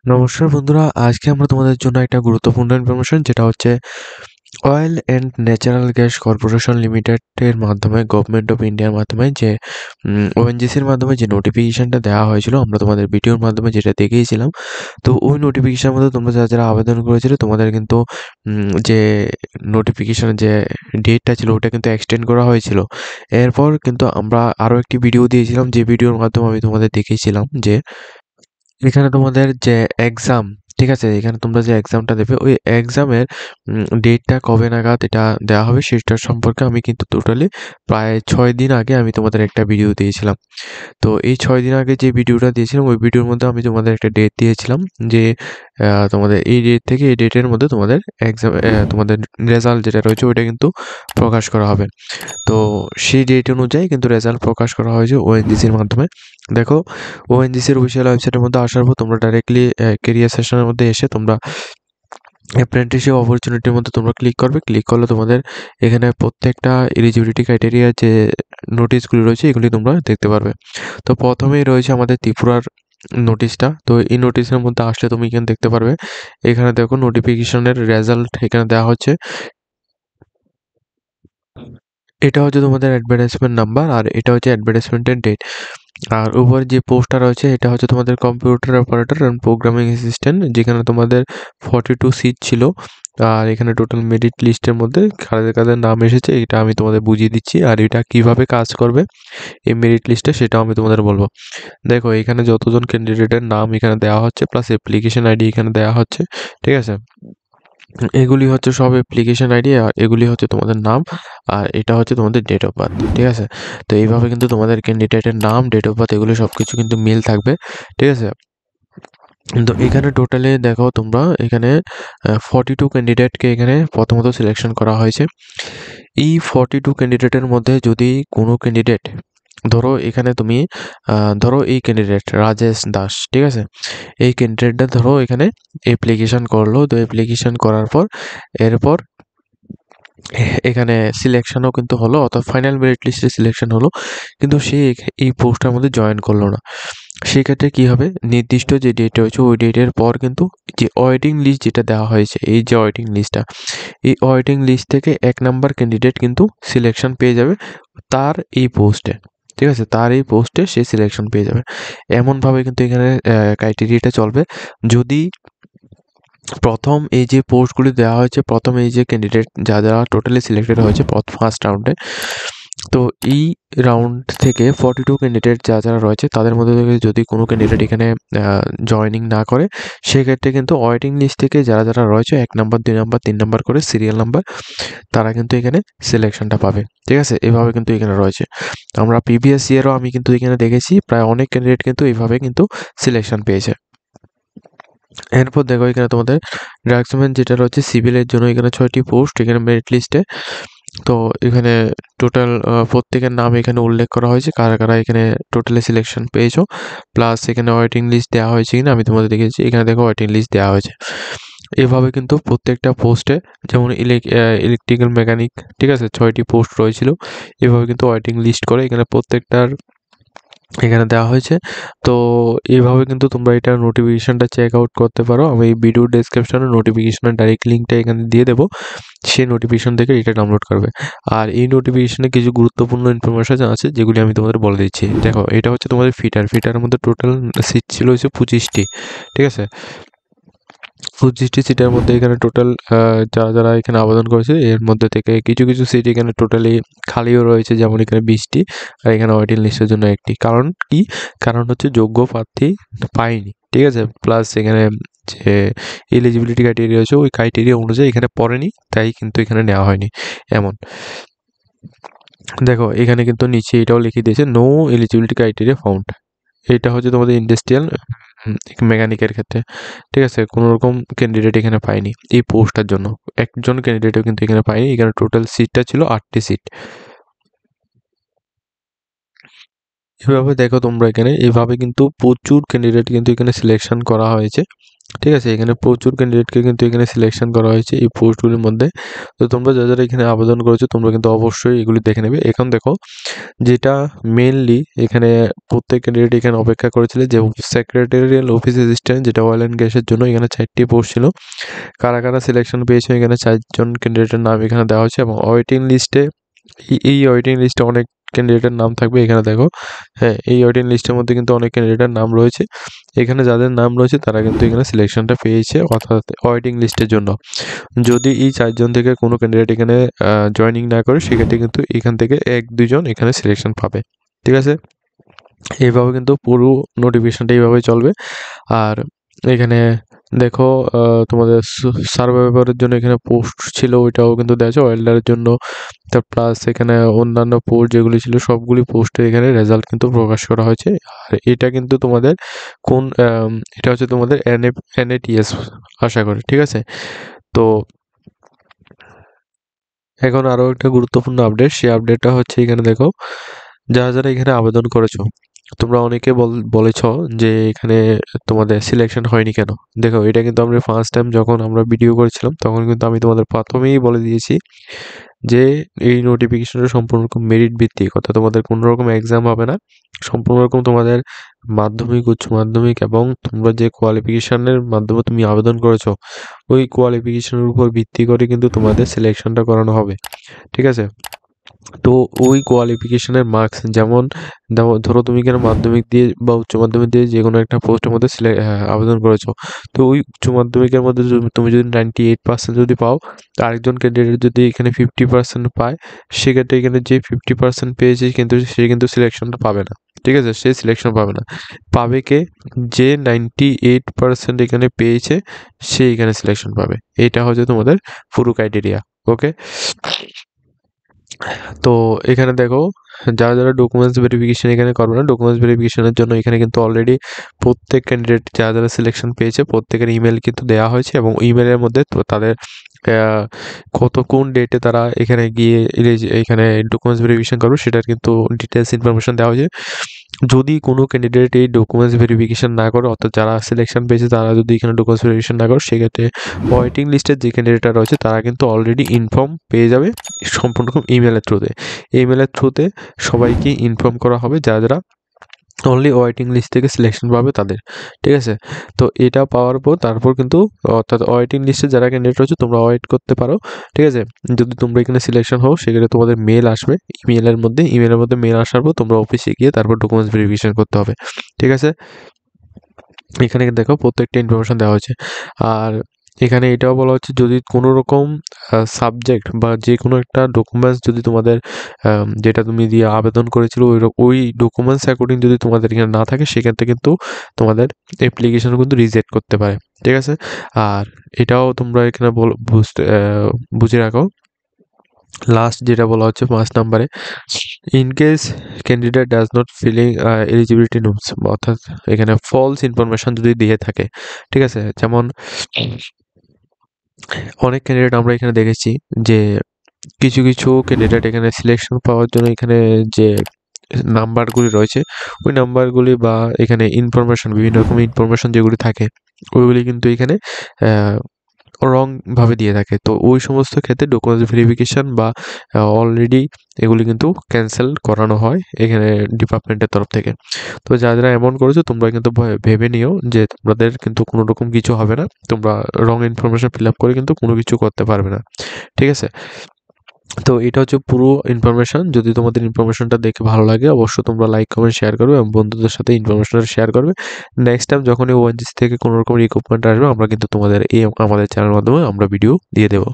নমস্কার বন্ধুরা, আজকে আমরা তোমাদের জন্য একটা গুরুত্বপূর্ণ ইনফরমেশন যেটা হচ্ছে oil and natural gas corporation লিমিটেডের মাধ্যমে গভর্নমেন্ট অফ ইন্ডিয়ার মাধ্যমে যে ওএনজিসির মাধ্যমে যে নোটিফিকেশনটা দেওয়া হয়েছিল আমরা তোমাদের ভিডিওর মাধ্যমে যেটা দেখিয়েছিলাম। তো ওই নোটিফিকেশনের মধ্যে তোমরা যারা আবেদন করেছিলে তোমাদের কিন্তু যে নোটিফিকেশনের যে ডেটটা ছিল ওটা কিন্তু এক্সটেন্ড করা হয়েছিল। এরপর কিন্তু আমরা আরও একটি ভিডিও দিয়েছিলাম, যে ভিডিওর মাধ্যমে আমি তোমাদের দেখিয়েছিলাম যে এখানে তোমাদের যে এক্সাম, ঠিক আছে, এখানে তোমরা যে এক্সামটা দেবে ওই এক্সামের ডেটটা কবে নাগাদ এটা দেওয়া হবে সেটার সম্পর্কে আমি কিন্তু টোটালি প্রায় 6 দিন আগে আমি তোমাদের একটা ভিডিও দিয়েছিলাম। তো এই 6 দিন আগে যে ভিডিওটা দিয়েছিলাম ওই ভিডিওর মধ্যে আমি তোমাদের একটা ডেট দিয়েছিলাম যে তোমাদের এই ডেট থেকে এই ডেটের মধ্যে তোমাদের এক্সাম তোমাদের রেজাল্ট যেটা রয়েছে ওইটা কিন্তু প্রকাশ করা হবে। তো সেই ডেট অনুযায়ী কিন্তু রেজাল্ট প্রকাশ করা হয়েছে ওএনজিসির মাধ্যমে। দেখো, ওএনজিসির অফিসিয়াল ওয়েবসাইটের মধ্যে আসার পর তোমরা ডাইরেক্টলি কেরিয়ার সেকশনের মধ্যে এসে তোমরা অ্যাপ্রেন্টিসশিপ অপরচুনিটির মধ্যে তোমরা ক্লিক করবে। ক্লিক করলে তোমাদের এখানে প্রত্যেকটা এলিজিবিলিটি ক্রাইটেরিয়া যে নোটিশগুলি রয়েছে এগুলি তোমরা দেখতে পারবে। তো প্রথমেই রয়েছে আমাদের ত্রিপুরার নোটিশটা। তো এই নোটিশের মধ্যে আসলে তুমি এখানে দেখতে পারবে, এখানে দেখো নোটিফিকেশনের রেজাল্ট এখানে দেওয়া হচ্ছে। এটা হচ্ছে তোমাদের অ্যাডভার্টাইজমেন্ট নাম্বার আর এটা হচ্ছে অ্যাডভার্টাইজমেন্টের ডেট। আর উপরে যে পোস্টটা রয়েছে এটা হচ্ছে তোমাদের computer operator and programming assistant, যেখানে তোমাদের 42 সিট ছিল। আর এখানে টোটাল মেরিট লিস্টের মধ্যে কাদের কাদের নাম এসেছে এটা আমি তোমাদের বুঝিয়ে দিচ্ছি, আর এটা কিভাবে কাজ করবে এই মেরিট লিস্টে সেটাও আমি তোমাদের বলবো। দেখো, এখানে যতজন ক্যান্ডিডেটের নাম এখানে দেওয়া হচ্ছে প্লাস অ্যাপ্লিকেশন আইডি এখানে দেওয়া হচ্ছে, ঠিক আছে। এগুলি হচ্ছে সব অ্যাপ্লিকেশন আইডি আর এগুলি হচ্ছে তোমাদের নাম, আর এটা হচ্ছে তোমাদের ডেট অফ বার্থ, ঠিক আছে। তো এইভাবে কিন্তু তোমাদের ক্যান্ডিডেটের নাম, ডেট অফ বার্থ এগুলো সব কিছু কিন্তু মিল থাকবে, ঠিক আছে। তো এখানে টোটালে দেখো তোমরা এখানে 42 ক্যান্ডিডেটকে এখানে প্রথমত সিলেকশন করা হয়েছে। এই 42 ক্যান্ডিডেটের মধ্যে যদি কোনো ক্যান্ডিডেট, ধরো এখানে তুমি ধরো এই ক্যান্ডিডেট রাজেশ দাস, ঠিক আছে, এই ক্যান্ডিডেটটা ধরো এখানে অ্যাপ্লিকেশন করলো। তো অ্যাপ্লিকেশন করার পর এরপর এখানে সিলেকশনও কিন্তু হলো, অর্থাৎ ফাইনাল মেরিট লিস্টে সিলেকশন হলো, কিন্তু সে এই পোস্টটার মধ্যে জয়েন করলো না। সেক্ষেত্রে কী হবে, নির্দিষ্ট যে ডেট রয়েছে ওই ডেটের পর কিন্তু যে ওয়েটিং লিস্ট যেটা দেওয়া হয়েছে, এই যে ওয়েটিং লিস্টটা, এই ওয়েটিং লিস্ট থেকে 1 নাম্বার ক্যান্ডিডেট কিন্তু সিলেকশন পেয়ে যাবে তার এই পোস্টে, ঠিক আছে, তার এই পোস্টে সে সিলেকশন পেয়ে যাবে। এমনভাবে কিন্তু এখানে ক্রাইটেরিয়াটা চলবে। যদি প্রথম এই যে পোস্টগুলি দেওয়া হয়েছে, প্রথম এই যে ক্যান্ডিডেট যারা টোটালি সিলেক্টেড হয়েছে ফার্স্ট রাউন্ডে, তো এই রাউন্ড থেকে 42 ক্যান্ডিডেট যারা রয়েছে তাদের মধ্যে থেকে যদি কোনো ক্যান্ডিডেট এখানে জয়েনিং না করে, সেক্ষেত্রে কিন্তু ওয়েটিং লিস্ট থেকে যারা রয়েছে 1 নাম্বার, 2 নাম্বার, 3 নাম্বার করে সিরিয়াল নাম্বার, তারা কিন্তু এখানে সিলেকশনটা পাবে, ঠিক আছে। এভাবে কিন্তু এখানে রয়েছে। আমরা প্রিভিয়াস ইয়ারও আমি কিন্তু এখানে দেখেছি প্রায় অনেক ক্যান্ডিডেট কিন্তু এইভাবে কিন্তু সিলেকশন পেয়েছে। এরপর দেখো এখানে তোমাদের ড্রাগসম্যান যেটা রয়েছে সিভিলের জন্য এখানে 6টি পোস্ট এখানে মেরিট লিস্টে। তো এখানে টোটাল প্রত্যেকের নাম এখানে উল্লেখ করা হয়েছে, কারা কারা এখানে টোটালি সিলেকশন পেয়েছো, প্লাস এখানে ওয়েটিং লিস্ট দেওয়া হয়েছে কিনা আমি তোমাদের দেখেছি, এখানে দেখো ওয়েটিং লিস্ট দেওয়া হয়েছে। এভাবে কিন্তু প্রত্যেকটা পোস্টে, যেমন ইলেকট্রিক্যাল মেকানিক, ঠিক আছে, 6টি পোস্ট রয়েছিল, এভাবে কিন্তু ওয়েটিং লিস্ট করে এখানে প্রত্যেকটার এখানে দেওয়া হয়েছে। তো এইভাবে কিন্তু তোমরা এটা নোটিফিকেশনটা চেক আউট করতে পারো। আমি এই ভিডিও ডেসক্রিপশনে নোটিফিকেশনের ডাইরেক্ট লিঙ্কটা এখানে দিয়ে দেবো, সেই নোটিফিকেশন থেকে এটা ডাউনলোড করবে। আর এই নোটিফিকেশনে কিছু গুরুত্বপূর্ণ ইনফরমেশন আছে যেগুলি আমি তোমাদের বলে দিচ্ছি। দেখো, এটা হচ্ছে তোমাদের ফিটারের মধ্যে টোটাল সিট ছিল হচ্ছে 25টি, ঠিক আছে। 25টি সিটের মধ্যে এখানে টোটাল যারা এখানে আবেদন করেছে এর মধ্যে থেকে কিছু কিছু সিট এখানে টোটালি খালিও রয়েছে, যেমন এখানে 20টি, আর এখানে ওয়েটিং লিস্টের জন্য একটি। কারণ কি, কারণ হচ্ছে যোগ্য প্রার্থী পায়নি, ঠিক আছে, প্লাস এখানে যে এলিজিবিলিটি ক্রাইটেরিয়া আছে ওই ক্রাইটেরিয়া অনুযায়ী এখানে পড়েনি, তাই কিন্তু এখানে নেওয়া হয়নি এমন। দেখো এখানে কিন্তু নিচে এটাও লিখে দিয়েছে নো এলিজিবিলিটি ক্রাইটেরিয়া ফাউন্ড। এটা হচ্ছে তোমাদের ইন্ডাস্ট্রিয়াল মেকানিকের ক্ষেত্রে, ঠিক আছে, কোনো রকম ক্যান্ডিডেট এখানে পায়নি এই পোস্টটার জন্য, একজন ক্যান্ডিডেটও কিন্তু এখানে পায়নি। এখানে টোটাল সিটটা ছিল 8টি সিট। এভাবে দেখো তোমরা এখানে এইভাবে কিন্তু প্রচুর ক্যান্ডিডেট কিন্তু এখানে সিলেকশন করা হয়েছে, ঠিক আছে? এখানে প্রচুর ক্যান্ডিডেটকে কিন্তু এখানে সিলেকশন করা হয়েছে এই পোস্টগুলির মধ্যে। তো তোমরা যারা এখানে আবেদন করেছো তোমরা কিন্তু অবশ্যই এগুলি দেখে নেবে। এখন দেখো যেটা মেইনলি এখানে প্রত্যেক ক্যান্ডিডেট এখানে অপেক্ষা করেছিল যে সেক্রেটারিয়াল অফিস অ্যাসিস্ট্যান্ট, যেটা অয়েল অ্যান্ড গ্যাসের জন্য এখানে 4টি পোস্ট ছিল। কারা সিলেকশন পেয়েছে এখানে 4 জন ক্যান্ডিডেটের নাম এখানে দেওয়া হয়েছে এবং ওয়েটিং লিস্টে এই ওয়েটিং লিস্টে অনেক ক্যান্ডিডেটের নাম থাকবে। এখানে দেখো, হ্যাঁ, এই ওয়েটিং লিস্টের মধ্যে কিন্তু অনেক ক্যান্ডিডেটের নাম রয়েছে। এখানে যাদের নাম রয়েছে তারা কিন্তু এখানে সিলেকশনটা পেয়েছে অর্থাৎ ওয়েটিং লিস্টের জন্য। যদি এই 4 জন থেকে কোনো ক্যান্ডিডেট এখানে জয়েনিং না করে সেক্ষেত্রে কিন্তু এখান থেকে 1-2 জন এখানে সিলেকশন পাবে। ঠিক আছে? এইভাবে কিন্তু পুরো নোটিফিকেশনটা এইভাবেই চলবে। আর এখানে দেখো তোমাদের সার্ভাইভারের জন্য এখানে পোস্ট ছিল, ওইটাও কিন্তু দেওয়া আছে। ওয়েল্ডারের জন্য তার প্লাস এখানে অন্যান্য পোস্ট যেগুলি ছিল সবগুলি পোস্টের এখানে রেজাল্ট কিন্তু প্রকাশ করা হয়েছে। আর এটা কিন্তু তোমাদের কোন এটা হচ্ছে তোমাদের NATS আশা করি। ঠিক আছে? তো এখন আরও একটা গুরুত্বপূর্ণ আপডেট, সেই আপডেটটা হচ্ছে এখানে দেখো, যারা এখানে আবেদন করেছো তোমরা অনেকে বলেছ যে এখানে তোমাদের সিলেকশন হয়নি কেন। দেখো, এটা কিন্তু আমরা ফার্স্ট টাইম যখন আমরা ভিডিও করেছিলাম তখন কিন্তু আমি তোমাদের প্রথমেই বলে দিয়েছি যে এই নোটিফিকেশনটা সম্পূর্ণ মেরিট ভিত্তিক, অর্থাৎ তোমাদের কোনো রকম এক্সাম হবে না, সম্পূর্ণ রকম তোমাদের মাধ্যমিক, উচ্চ মাধ্যমিক এবং তোমরা যে কোয়ালিফিকেশনের মাধ্যমে তুমি আবেদন করেছো ওই কোয়ালিফিকেশনের উপর ভিত্তি করে কিন্তু তোমাদের সিলেকশনটা করানো হবে। ঠিক আছে? তো ওই কোয়ালিফিকেশনের মার্কস যেমন ধরো তুমি কেন মাধ্যমিক দিয়ে বা উচ্চ মাধ্যমিক দিয়ে যে কোনো একটা পোস্টের মধ্যে আবেদন করেছো, তো ওই উচ্চ মাধ্যমিকের মধ্যে তুমি যদি 98% যদি পাও, আরেকজন ক্যান্ডিডেট যদি এখানে 50% পায়, সেক্ষেত্রে এখানে যে 50% পেয়েছে কিন্তু সে কিন্তু সিলেকশনটা পাবে না। ঠিক আছে? সে সিলেকশন পাবে না, পাবে কে? যে 98% এখানে পেয়েছে সে এখানে সিলেকশন পাবে। এটা হচ্ছে তোমাদের পুরো ক্রাইটেরিয়া। ওকে? তো এখানে দেখো, যারা ডকুমেন্টস ভেরিফিকেশন এখানে করবে না, ডকুমেন্টস ভেরিফিকেশনের জন্য এখানে কিন্তু অলরেডি প্রত্যেক ক্যান্ডিডেট যারা সিলেকশন পেয়েছে প্রত্যেকের ইমেল কিন্তু দেওয়া হয়েছে এবং ইমেলের মধ্যে তো তাদের কোন ডেটে তারা এখানে গিয়ে এখানে ডকুমেন্টস ভেরিফিকেশন করবে সেটার কিন্তু ডিটেলস ইনফরমেশন দেওয়া হয়েছে। যদি কোনো ক্যান্ডিডেট এই ডকুমেন্টস ভেরিফিকেশন না করে, অর্থাৎ যারা সিলেকশন পেয়েছে তারা যদি এখানে ডকুমেন্টস ভেরিফিকেশন না করে, সেক্ষেত্রে ওয়েটিং লিস্টের যে ক্যান্ডিডেটরা রয়েছে তারা কিন্তু অলরেডি ইনফর্ম পেয়ে যাবে সম্পূর্ণ ইমেলের থ্রুতে। ইমেলের থ্রুতে সবাইকে ইনফর্ম করা হবে যারা অনলি ওয়েটিং লিস্ট থেকে সিলেকশন পাবে তাদের। ঠিক আছে? তো এটা পাওয়ার পর তারপর কিন্তু অর্থাৎ ওয়েটিং লিস্টে যারা ক্যান্ডিডেট রয়েছে তোমরা ওয়েট করতে পারো। ঠিক আছে? যদি তোমরা এখানে সিলেকশন হও সেক্ষেত্রে তোমাদের মেল আসবে, ইমেলের মধ্যে মেল আসার পর তোমরা অফিসে গিয়ে তারপর ডকুমেন্টস ভেরিফিকেশন করতে হবে। ঠিক আছে? এখানে দেখো প্রত্যেকটা ইনফরমেশন দেওয়া হয়েছে। আর এখানে এটাও বলা হচ্ছে যদি কোনো রকম সাবজেক্ট বা যে কোনো একটা ডকুমেন্টস যদি তোমাদের যেটা তুমি দিয়ে আবেদন করেছিল ওই ডকুমেন্টস অ্যাকর্ডিং যদি তোমাদের এখানে না থাকে সেক্ষেত্রে কিন্তু তোমাদের অ্যাপ্লিকেশন কিন্তু রিজেক্ট করতে পারে। ঠিক আছে? আর এটাও তোমরা এখানে বুঝে রাখো। লাস্ট যেটা বলা হচ্ছে 5 নম্বরে, in case candidate does not filling eligibility norms, অর্থাৎ এখানে ফলস ইনফরমেশন যদি দিয়ে থাকে। ঠিক আছে? যেমন অনেক ক্যান্ডিডেট আমরা এখানে দেখেছি যে কিছু ক্যান্ডিডেট এখানে সিলেকশন পাওয়ার জন্য এখানে যে নাম্বারগুলি রয়েছে ওই নাম্বারগুলি বা এখানে ইনফরমেশন বিভিন্ন রকম ইনফরমেশন যেগুলি থাকে ওইগুলি কিন্তু এখানে রংভাবে দিয়ে থাকে। তো ওই সমস্ত ক্ষেত্রে ডকুমেন্টস ভেরিফিকেশন বা অলরেডি এগুলি কিন্তু ক্যান্সেল করানো হয় এখানে ডিপার্টমেন্টের তরফ থেকে। তো যারা এমন করেছো তোমরা কিন্তু ভেবে নিও যে তোমাদের কিন্তু কোনো রকম কিছু হবে না, তোমরা রং ইনফরমেশন ফিল আপ করে কিন্তু কোনো কিছু করতে পারবে না। ঠিক আছে? তো এটা হচ্ছে পুরো ইনফরমেশন। যদি তোমাদের ইনফরমেশনটা দেখে ভালো লাগে অবশ্যই তোমরা লাইক, কমেন্ট, শেয়ার করবে এবং বন্ধুদের সাথে ইনফরমেশনটা শেয়ার করবে। নেক্সট টাইম যখনই ONGC থেকে কোনো রকম রিক্রুটমেন্ট আসবে আমরা কিন্তু তোমাদের এই আমাদের চ্যানেলের মাধ্যমে আমরা ভিডিও দিয়ে দেবো।